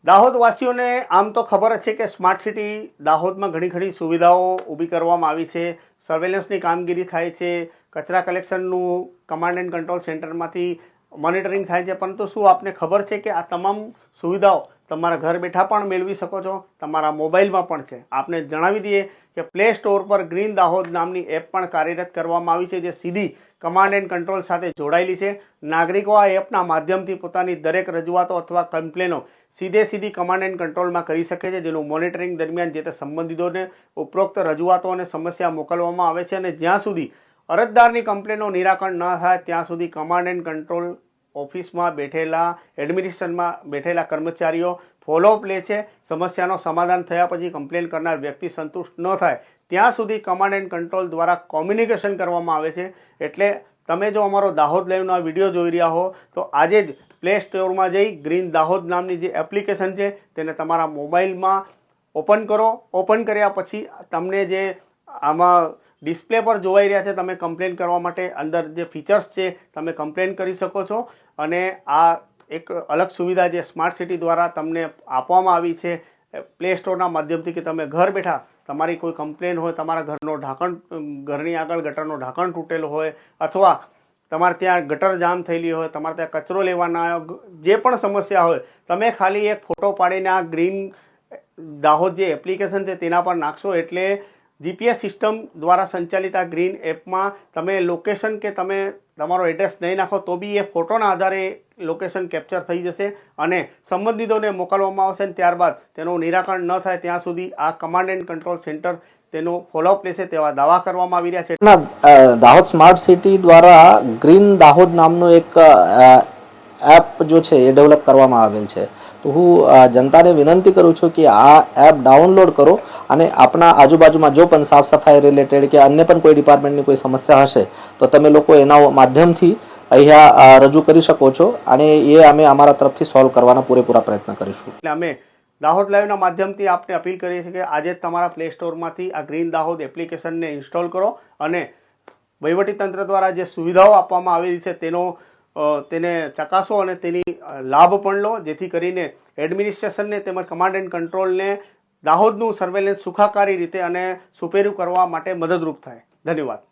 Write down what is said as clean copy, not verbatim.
દાહોદવાસીઓને આમ તો ખબર જ છે કે સ્માર્ટ સિટી દાહોદમાં ઘણી ઘણી સુવિધાઓ ઊભી કરવામાં આવી છે. સર્વેલન્સની કામગીરી થાય છે, કચરા કલેક્શનનું કમાન્ડ એન્ડ કંટ્રોલ સેન્ટરમાંથી મોનિટરિંગ થાય છે. પરંતુ શું આપને ખબર છે કે આ તમામ સુવિધાઓ તમારા ઘર બેઠા પણ મેળવી શકો છો, તમારા મોબાઈલમાં પણ છે? આપને જણાવી દઈએ કે પ્લે સ્ટોર પર ગ્રીન દાહોદ નામની એપ પણ કાર્યરત કરવામાં આવી છે, જે સીધી કમાન્ડ એન્ડ કંટ્રોલ સાથે જોડાયેલી છે. નાગરિકો આ એપના માધ્યમથી પોતાની દરેક રજૂઆતો અથવા કમ્પ્લેનો સીધી કમાન્ડ એન્ડ કંટ્રોલમાં કરી શકે છે, જેનું મોનિટરિંગ દરમિયાન જે તે સંબંધિતોને ઉપરોક્ત રજૂઆતો અને સમસ્યા મોકલવામાં આવે છે. અને જ્યાં સુધી અરજદારની કમ્પ્લેનનું નિરાકરણ ન થાય ત્યાં સુધી કમાન્ડ એન્ડ કંટ્રોલ ઓફિસમાં બેઠેલા એડમિનિસ્ટ્રેશનમાં બેઠેલા કર્મચારીઓ ફોલોઅપ લે છે. સમસ્યાનો સમાધાન થયા પછી કમ્પ્લેન કરનાર વ્યક્તિ સંતુષ્ટ ન થાય ત્યાં સુધી કમાન્ડ એન્ડ કંટ્રોલ દ્વારા કોમ્યુનિકેશન કરવામાં આવે છે. એટલે તમે જો અમારો દાહોદ લાઈવનો આ વિડીયો જોઈ રહ્યા હો તો આજે જ પ્લે સ્ટોરમાં જઈ ગ્રીન દાહોદ નામની જે એપ્લિકેશન છે તેને તમારા મોબાઈલમાં ઓપન કરો. ઓપન કર્યા પછી તમને જે આમાં ડિસ્પ્લે પર જોવાઈ રહ્યા છે, તમે કમ્પ્લેન કરવા માટે અંદર જે ફીચર્સ છે તમે કમ્પ્લેન કરી શકો છો. અને આ એક અલગ સુવિધા જે સ્માર્ટ સિટી દ્વારા તમને આપવામાં આવી છે પ્લે સ્ટોરના માધ્યમથી, કે તમે ઘર બેઠા તમારી કોઈ કમ્પ્લેન હોય, તમારા ઘરની આગળ ગટરનો ઢાંકણ તૂટેલો હોય, અથવા તમારે ત્યાં ગટર જામ થયેલી હોય, તમારે ત્યાં કચરો લેવાના જે પણ સમસ્યા હોય, તમે ખાલી એક ફોટો પાડીને આ ગ્રીન દાહોદ જે એપ્લિકેશન છે તેના પર નાખશો એટલે જીપીએસ સિસ્ટમ દ્વારા સંચાલિત આ ગ્રીન એપમાં તમે લોકેશન કે તમે તમારો એડ્રેસ નહીં નાખો તો બી એ ફોટોના આધારે લોકેશન કેપ્ચર થઈ જશે અને સંબંધિતોને મોકલવામાં આવશે. ત્યારબાદ તેનું નિરાકરણ ન થાય ત્યાં સુધી આ કમાન્ડ એન્ડ કંટ્રોલ સેન્ટર તેનું ફોલોઅપ લેશે તેવા દાવા કરવામાં આવી રહ્યા છે. દાહોદ સ્માર્ટ સિટી દ્વારા ગ્રીન દાહોદ નામનો એક એપ જો છે એ ડેવલપ કરવામાં આવેલ છે. તો હું જનતાને વિનંતી કરું છું કે આ એપ ડાઉનલોડ કરો અને આપણા આજુબાજુમાં જો પણ સાફ સફાઈ રિલેટેડ કે અન્ય પણ કોઈ ડિપાર્ટમેન્ટની કોઈ સમસ્યા હશે તો તમે લોકો એના માધ્યમથી અહીંયા રજૂ કરી શકો છો અને એ અમે અમારા તરફથી સોલ્વ કરવાના પૂરેપૂરા પ્રયત્ન કરીશું. એટલે અમે દાહોદ લાઈવના માધ્યમથી આપને અપીલ કરીએ છીએ કે આજે જ તમારા પ્લે સ્ટોરમાંથી આ ગ્રીન દાહોદ એપ્લિકેશનને ઇન્સ્ટોલ કરો અને વહીવટીતંત્ર દ્વારા જે સુવિધાઓ આપવામાં આવેલી છે તેને ચકાસો અને તેની લાભ પણ લો, જેથી કરીને એડમિનિસ્ટ્રેશનને તેમજ કમાન્ડ એન્ડ કંટ્રોલને દાહોદનું સર્વેલન્સ સુખાકારી રીતે અને સુપેરું કરવા માટે મદદરૂપ થાય. ધન્યવાદ.